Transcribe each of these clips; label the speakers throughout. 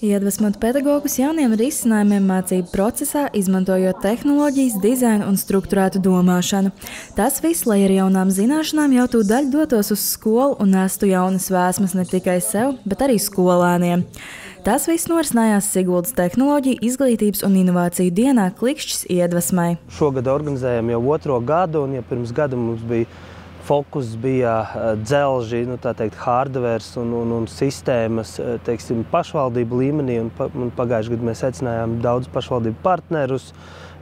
Speaker 1: Iedvesmot pedagogus jauniem risinājumiem mācību procesā, izmantojot tehnoloģijas, dizainu un strukturētu domāšanu. Tas viss, lai ar jaunām zināšanām jau tūdaļ dotos uz skolu un nestu jaunas vēsmas ne tikai sev, bet arī skolēniem. Tas viss norisinājās Siguldas Tehnoloģiju, izglītības un inovāciju dienā Klikšķis iedvesmai.
Speaker 2: Šogad organizējam jau 2. gadu, un ja pirms gada mums bija fokus bija dzelži, tā teikt, hardwares un sistēmas, teiksim, pašvaldību līmenī. Un pagājušajā gadā mēs aicinājām daudz pašvaldību partnerus,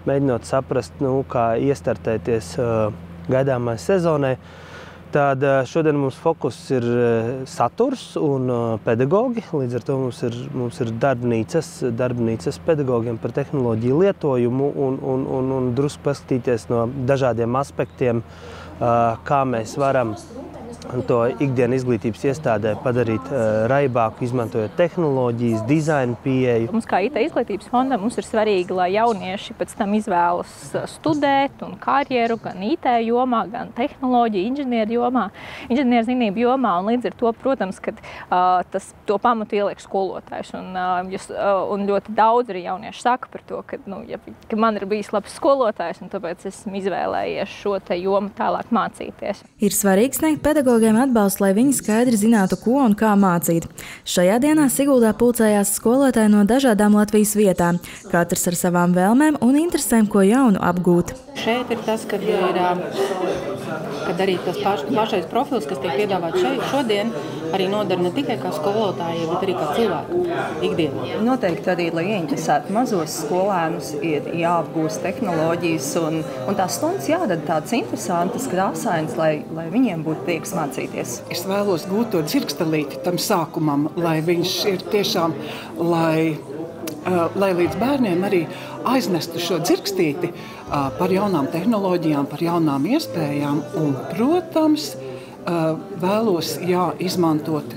Speaker 2: mēģinot saprast, kā iestartēties gaidāmai sezonai. Tad šodien mums fokus ir saturs un pedagogi. Līdz ar to mums ir darbnīcas pedagogiem par tehnoloģiju lietojumu un drusku paskatīties no dažādiem aspektiem, kā mēs varam to ikdienu izglītības iestādē padarīt raibāku, izmantojot tehnoloģijas, dizainu pieeju.
Speaker 3: Mums kā IT izglītības fondam mums ir svarīgi, lai jaunieši pēc tam izvēlas studēt un karjeru gan IT jomā, gan tehnoloģiju, inženierzinību jomā. Un līdz ar to, protams, ka to pamatu ieliek skolotājs. Un ļoti daudz arī jaunieši saka par to, ka man ir bijis labs skolotājs, un tāpēc esmu izvēlējies šo te jomu tālāk mācīties.
Speaker 1: Ir svarīgi sniegt pedagogiem atbalstu, lai viņi skaidri zinātu, ko un kā mācīt. Šajā dienā Siguldā pulcējās skolotāji no dažādām Latvijas vietām, katrs ar savām vēlmēm un interesēm, ko jaunu apgūt.
Speaker 4: Šeit ir tas, kad arī tas plašais profils, kas tiek piedāvāts šodien, arī nodara ne tikai kā skolotājiem, bet arī kā cilvēku ikdienā.
Speaker 5: Noteikti arī, lai ieinteresētu mazos skolēnus, ir jāapgūst tehnoloģijas un tās stundas jārada tādas interesantas, krāsainas, lai viņiem būtu prieks mācīties.
Speaker 6: Es vēlos gūt to dzirkstelīti tam sākumam, lai viņš ir tiešām, lai līdz bērniem arī aiznestu šo dzirkstīti par jaunām tehnoloģijām, par jaunām iespējām un, protams, vēlos izmantot,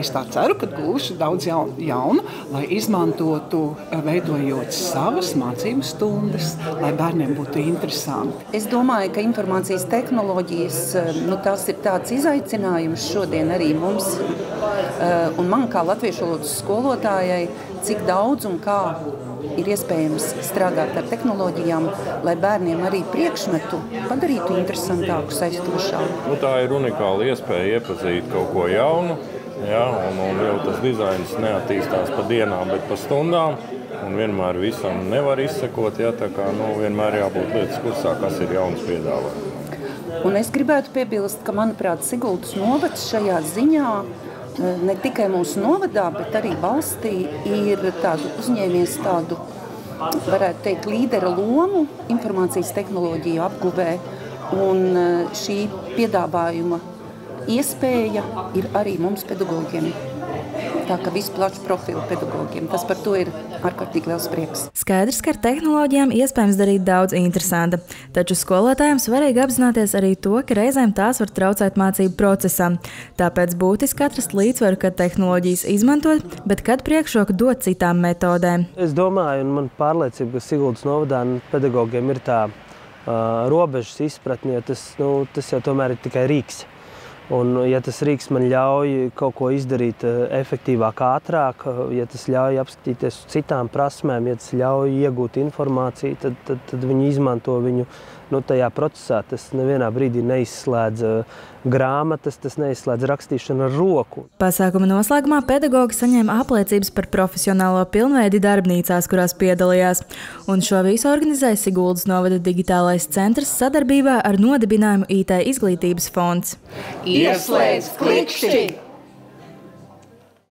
Speaker 6: es tā ceru, ka gūšu daudz jaunu, lai izmantotu, veidojot savas mācību stundas, lai bērniem būtu interesanti.
Speaker 7: Es domāju, ka informācijas tehnoloģijas, tas ir tāds izaicinājums šodien arī mums, un man kā latviešu valodas skolotājai, cik daudz un kā ir iespējams strādāt ar tehnoloģijām, lai bērniem arī priekšmetu padarītu interesantāku, aizstošāku.
Speaker 8: Tā ir unikāla iespēja iepazīt kaut ko jaunu, un jau tas dizains neattīstās pa dienām, bet pa stundām, un vienmēr visam nevar izsekot, tā kā vienmēr jābūt lietas kursā, kas ir jauns piedāvājums.
Speaker 7: Un es gribētu piebilst, ka, manuprāt, Siguldas novads šajā ziņā ne tikai mūsu novadā, bet arī valstī ir uzņēmies tādu, varētu teikt, līdera lomu informācijas tehnoloģiju apguvē, un šī piedāvājuma iespēja ir arī mums pedagogiem. Tā kā visplašu profilu pedagogiem. Tas par to ir ārkārtīgi liels prieks.
Speaker 1: Skaidrs, ka ar tehnoloģijām iespējams darīt daudz interesanta, taču skolotājiem svarīgi apzināties arī to, ka reizēm tās var traucēt mācību procesam. Tāpēc būtiski atrast līdzsvaru, kad tehnoloģijas izmantot, bet kad priekšroku dot citām metodēm.
Speaker 2: Es domāju, un man pārliecība, ka Siguldas novadā pedagogiem ir tā robežas izpratne, jo tas jau tomēr ir tikai rīks. Un, ja tas rīks man ļauj kaut ko izdarīt efektīvāk, ātrāk, ja tas ļauj apskatīties uz citām prasmēm, ja tas ļauj iegūt informāciju, tad viņi izmanto viņu tajā procesā. Tas nevienā brīdī neizslēdz grāmatas, tas neizslēdz rakstīšanu ar roku.
Speaker 1: Pasākuma noslēgumā pedagogi saņēma apliecības par profesionālo pilnveidi darbnīcās, kurās piedalījās. Un šo visu organizēja Siguldas novada digitālais centrs sadarbībā ar nodibinājumu IT izglītības fonds.
Speaker 5: Ieslēdz Klikšķi!